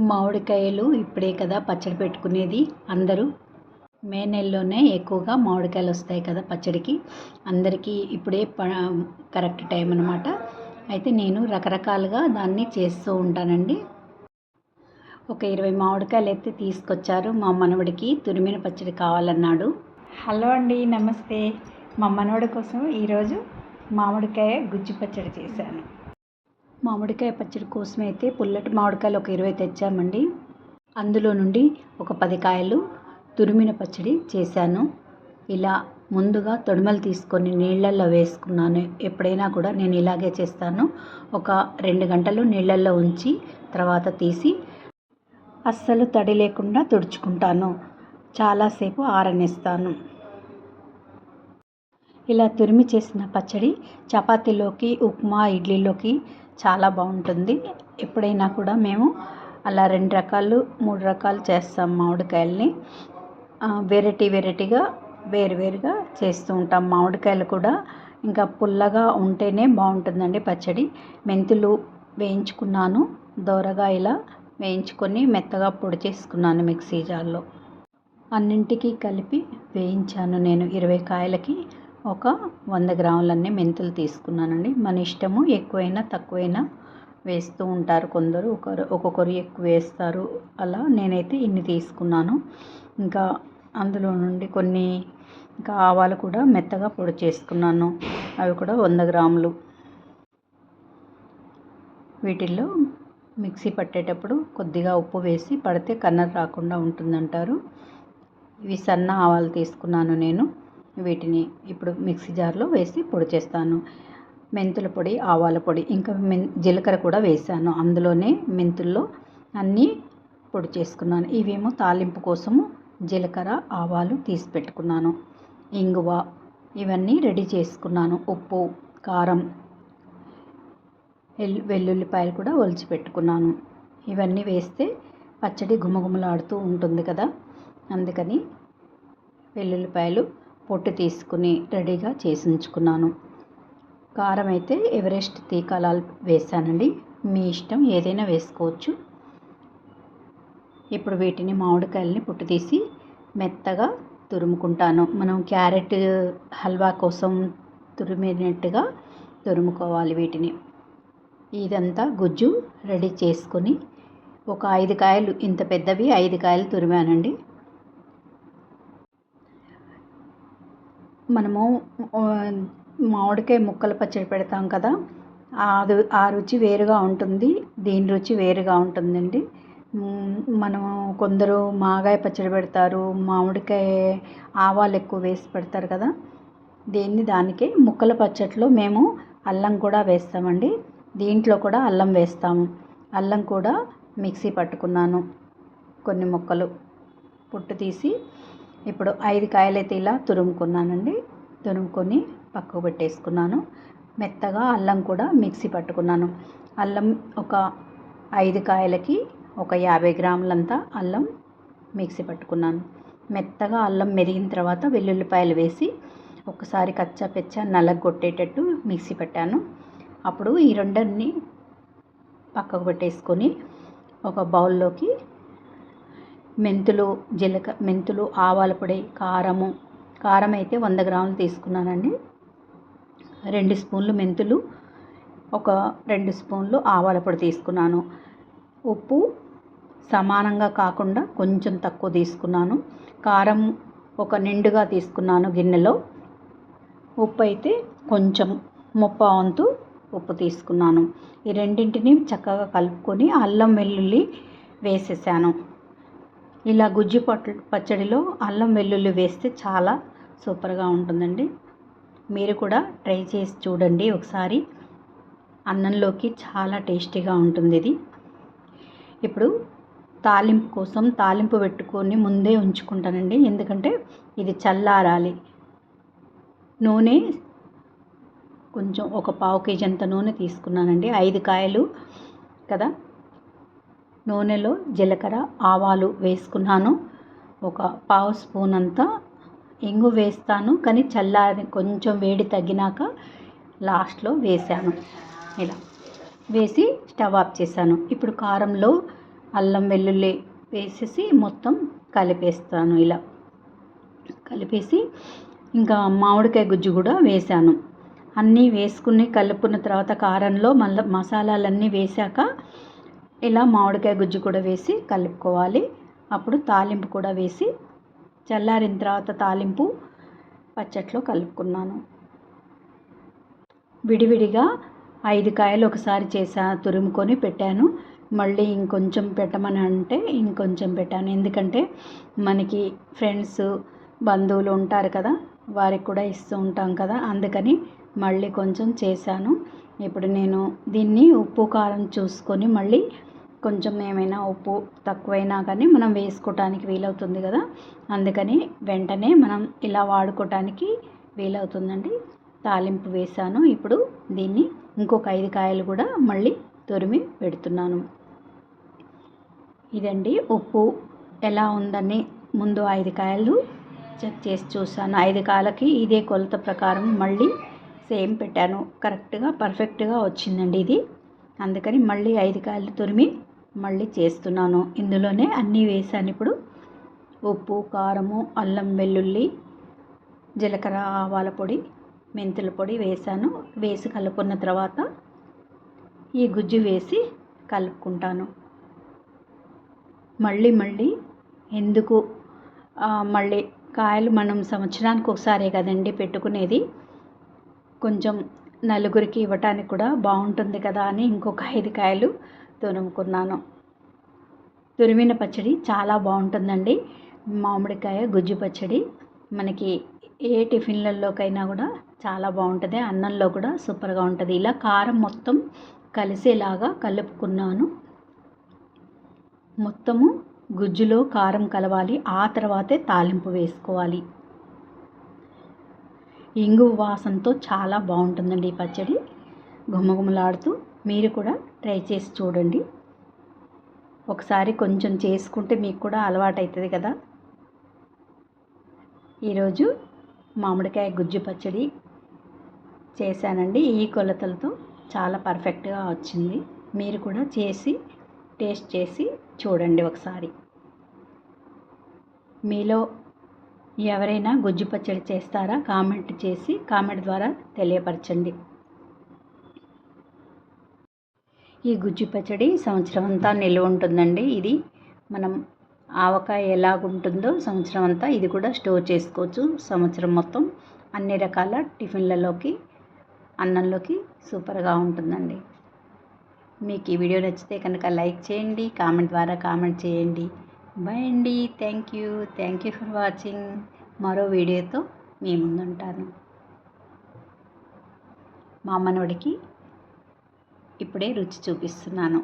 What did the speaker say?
మామిడికాయలు ఇప్పుడే కదా పచ్చడి పెట్టుకునేది. అందరూ మే నెలలోనే ఎక్కువగా మామిడికాయలు వస్తాయి కదా పచ్చడికి. అందరికీ ఇప్పుడే కరెక్ట్ టైం అనమాట. అయితే నేను రకరకాలుగా దాన్ని చేస్తూ ఉంటానండి. ఒక 20 మామిడికాయలు అయితే తీసుకొచ్చారు. మా మనవడికి తురిమిన పచ్చడి కావాలన్నాడు. హలో అండి, నమస్తే. మా మనవడి కోసం ఈరోజు మామిడికాయ గుజ్జు పచ్చడి చేశాను. మామిడికాయ పచ్చడి కోసం అయితే పుల్లటి మామిడికాయలు ఒక 20 తెచ్చామండి. అందులో నుండి ఒక 10 కాయలు తురిమిన పచ్చడి చేశాను. ఇలా ముందుగా తొడిమలు తీసుకొని నీళ్ళల్లో వేసుకున్నాను. ఎప్పుడైనా కూడా నేను ఇలాగే చేస్తాను. ఒక 2 గంటలు నీళ్ళల్లో ఉంచి తర్వాత తీసి అస్సలు తడి లేకుండా తుడుచుకుంటాను. చాలాసేపు ఆరనిస్తాను. ఇలా తురిమి చేసిన పచ్చడి చపాతీలోకి, ఉప్మా, ఇడ్లీలోకి చాలా బాగుంటుంది. ఎప్పుడైనా కూడా మేము అలా 2 రకాలు 3 రకాలు చేస్తాం. మామిడికాయల్ని వెరైటీగా వేరువేరుగా చేస్తూ ఉంటాం. మామిడికాయలు కూడా ఇంకా పుల్లగా ఉంటేనే బాగుంటుందండి పచ్చడి. మెంతులు వేయించుకున్నాను. దోరగా ఇలా వేయించుకొని మెత్తగా పొడి చేసుకున్నాను మిక్సీ జార్లో. అన్నింటికీ కలిపి వేయించాను. నేను 20 కాయలకి ఒక 100 గ్రాములన్నీ మెంతులు తీసుకున్నానండి. మన ఇష్టము, ఎక్కువైనా తక్కువైనా వేస్తూ ఉంటారు కొందరు. ఒక్కొక్కరు ఎక్కువ వేస్తారు. అలా నేనైతే ఇన్ని తీసుకున్నాను. ఇంకా అందులో నుండి కొన్ని ఇంకా ఆవాలు కూడా మెత్తగా పొడి చేసుకున్నాను. అవి కూడా 100 గ్రాములు. వీటిల్లో మిక్సీ పట్టేటప్పుడు కొద్దిగా ఉప్పు వేసి పడితే కన్నర్ రాకుండా ఉంటుందంటారు. ఇవి సన్న ఆవాలు తీసుకున్నాను నేను. వీటిని ఇప్పుడు మిక్సీ జార్లో వేసి పొడి చేస్తాను. మెంతుల పొడి, ఆవాల పొడి, ఇంకా జీలకర్ర కూడా వేసాను. అందులోనే మెంతుల్లో అన్నీ పొడి చేసుకున్నాను. ఇవేమో తాలింపు కోసము జీలకర్ర, ఆవాలు తీసి పెట్టుకున్నాను. ఇంగువ ఇవన్నీ రెడీ చేసుకున్నాను. ఉప్పు, కారం, వెల్లుల్లిపాయలు కూడా ఒలిచి పెట్టుకున్నాను. ఇవన్నీ వేస్తే పచ్చడి గుమగుమలాడుతూ ఉంటుంది కదా, అందుకని వెల్లుల్లిపాయలు పొట్టు తీసుకుని రెడీగా చేసి ఉంచుకున్నాను. కారం అయితే ఎవరెస్ట్ తీకాలాలు వేసానండి. మీ ఇష్టం, ఏదైనా వేసుకోవచ్చు. ఇప్పుడు వీటిని మామిడికాయలని పొట్టు తీసి మెత్తగా తురుముకుంటాను. మనం క్యారెట్ హల్వా కోసం తురిమినట్టుగా తురుముకోవాలి వీటిని. ఇదంతా గుజ్జు రెడీ చేసుకొని ఒక 5 కాయలు, ఇంత పెద్దవి 5 కాయలు తురిమానండి. మనము మామిడికాయ ముక్కలు పచ్చడి పెడతాం కదా, ఆ రుచి వేరుగా ఉంటుంది. దీని రుచి వేరుగా ఉంటుందండి. మనము కొందరు మాగాయ పచ్చడి పెడతారు, మామిడికాయ ఆవాలు ఎక్కువ వేసి పెడతారు కదా. దానికే ముక్కల పచ్చడిలో మేము అల్లం కూడా వేస్తామండి. దీంట్లో కూడా అల్లం వేస్తాము. అల్లం కూడా మిక్సీ పట్టుకున్నాను. కొన్ని ముక్కలు పొట్టు తీసి ఇప్పుడు 5 కాయలైతే ఇలా తురుముకున్నానండి. తురుముకొని పక్కకు పెట్టేసుకున్నాను. మెత్తగా అల్లం కూడా మిక్సీ పట్టుకున్నాను. అల్లం ఒక 5 కాయలకి ఒక 50 గ్రాములంతా అల్లం మిక్సీ పట్టుకున్నాను. మెత్తగా అల్లం మెరిగిన తర్వాత వెల్లుల్లిపాయలు వేసి ఒకసారి కచ్చా పెచ్చా నలగొట్టేటట్టు మిక్సీ పెట్టాను. అప్పుడు ఈ రెండన్ని పక్కకు పెట్టేసుకొని ఒక బౌల్లోకి మెంతులు, ఆవాల పొడి, కారం అయితే 100 గ్రాములు తీసుకున్నానండి. 2 స్పూన్లు మెంతులు, ఒక 2 స్పూన్లు ఆవాల పొడి తీసుకున్నాను. ఉప్పు సమానంగా కాకుండా కొంచెం తక్కువ తీసుకున్నాను. కారం ఒక నిండుగా తీసుకున్నాను గిన్నెలో. ఉప్పు అయితే కొంచెం ముప్పావు వంతు ఉప్పు తీసుకున్నాను. ఈ రెండింటిని చక్కగా కలుపుకొని అల్లం వెల్లుల్లి వేసేసాను. ఇలా గుజ్జు పచ్చడిలో అల్లం వెల్లుల్లి వేస్తే చాలా సూపర్గా ఉంటుందండి. మీరు కూడా ట్రై చేసి చూడండి ఒకసారి. అన్నంలోకి చాలా టేస్టీగా ఉంటుంది ఇది. ఇప్పుడు తాలింపు కోసం తాలింపు పెట్టుకొని ముందే ఉంచుకుంటానండి. ఎందుకంటే ఇది చల్లారాలి. నూనె కొంచెం ఒక పావు కేజీ అంత నూనె తీసుకున్నానండి. 5 కాయలు కదా. నూనెలో జీలకర్ర, ఆవాలు వేసుకున్నాను. ఒక పావు స్పూన్ అంతా ఇంగు వేస్తాను, కానీ చల్లారి కొంచెం వేడి తగ్గినాక లాస్ట్లో వేసాను. ఇలా వేసి స్టవ్ ఆఫ్ చేశాను. ఇప్పుడు కారంలో అల్లం వెల్లుల్లి వేసేసి మొత్తం కలిపేస్తాను. ఇలా కలిపేసి ఇంకా మామిడికాయ గుజ్జు కూడా వేసాను. అన్నీ వేసుకుని కలుపుకున్న తర్వాత కారంలో మళ్ళీ మసాలాలన్నీ వేసాక ఇలా మామిడికాయ గుజ్జు కూడా వేసి కలుపుకోవాలి. అప్పుడు తాలింపు కూడా వేసి చల్లారిన తర్వాత తాలింపు పచ్చట్లో కలుపుకున్నాను. విడివిడిగా 5 కాయలు ఒకసారి తురుముకొని పెట్టాను. మళ్ళీ ఇంకొంచెం పెట్టమని అంటే ఇంకొంచెం పెట్టాను. ఎందుకంటే మనకి ఫ్రెండ్స్ బంధువులు ఉంటారు కదా, వారికి కూడా ఇస్తూ ఉంటాం కదా, అందుకని మళ్ళీ కొంచెం చేశాను. ఇప్పుడు నేను దీన్ని ఉప్పు కారం చూసుకొని మళ్ళీ కొంచెం ఏమైనా ఉప్పు తక్కువైనా కానీ మనం వేసుకోవటానికి వీలవుతుంది కదా, అందుకని వెంటనే మనం ఇలా వాడుకోవటానికి వీలవుతుందండి. తాలింపు వేసాను. ఇప్పుడు దీన్ని ఇంకొక 5 కాయలు కూడా మళ్ళీ తురిమి పెడుతున్నాను. ఇదండి ఉప్పు ఎలా ఉందని ముందు 5 కాయలు చెక్ చేసి చూసాను. 5 కాయలకి ఇదే కొలత ప్రకారం మళ్ళీ సేమ్ పెట్టాను. కరెక్ట్గా పర్ఫెక్ట్గా వచ్చిందండి ఇది. అందుకని మళ్ళీ 5 కాయలు తురిమి మళ్ళీ చేస్తున్నాను. ఇందులోనే అన్నీ వేసాను. ఇప్పుడు ఉప్పు, కారము, అల్లం వెల్లుల్లి, జీలకర్ర, ఆవాల పొడి, మెంతుల పొడి వేసాను. వేసి కలుపుకున్న తర్వాత ఈ గుజ్జు వేసి కలుపుకుంటాను. మళ్ళీ ఎందుకు మళ్ళీ కాయలు మనం సంవత్సరానికి ఒకసారే కదండి పెట్టుకునేది, కొంచెం నలుగురికి ఇవ్వటానికి కూడా బాగుంటుంది కదా అని ఇంకొక 5 కాయలు తురుముకున్నాను. తురిమిన పచ్చడి చాలా బాగుంటుందండి. మామిడికాయ గుజ్జు పచ్చడి మనకి ఏ టిఫిన్లలోకైనా కూడా చాలా బాగుంటుంది. అన్నంలో కూడా సూపర్గా ఉంటుంది. ఇలా కారం మొత్తం కలిసేలాగా కలుపుకున్నాను. మొత్తము గుజ్జులో కారం కలవాలి. ఆ తర్వాతే తాలింపు వేసుకోవాలి. ఇంగువ వాసనతో చాలా బాగుంటుందండి ఈ పచ్చడి, గుమగుమలాడుతూ. మీరు కూడా ట్రై చేసి చూడండి. ఒకసారి కొంచెం చేసుకుంటే మీకు కూడా అలవాటు అవుతుంది కదా. ఈరోజు మామిడికాయ గుజ్జు పచ్చడి చేశానండి. ఈ కొలతలతో చాలా పర్ఫెక్ట్గా వచ్చింది. మీరు కూడా చేసి టేస్ట్ చేసి చూడండి ఒకసారి. మీలో ఎవరైనా గుజ్జు పచ్చడి చేస్తారా? కామెంట్ ద్వారా తెలియపరచండి. ఈ గుజ్జు పచ్చడి సంవత్సరం అంతా నిల్వ ఉంటుందండి. ఇది మనం ఆవకాయ ఎలాగుంటుందో సంవత్సరం అంతా ఇది కూడా స్టోర్ చేసుకోవచ్చు. సంవత్సరం మొత్తం అన్ని రకాల టిఫిన్లలోకి, అన్నంలోకి సూపర్గా ఉంటుందండి. మీకు ఈ వీడియో నచ్చితే కనుక లైక్ చేయండి, కామెంట్ ద్వారా కామెంట్ చేయండి. బాయ్ అండి. Thank you for watching. మరో వీడియోతో మీ ముందుంటాను. మా మనవడికి ఇప్పుడే రుచి చూపిస్తున్నాను.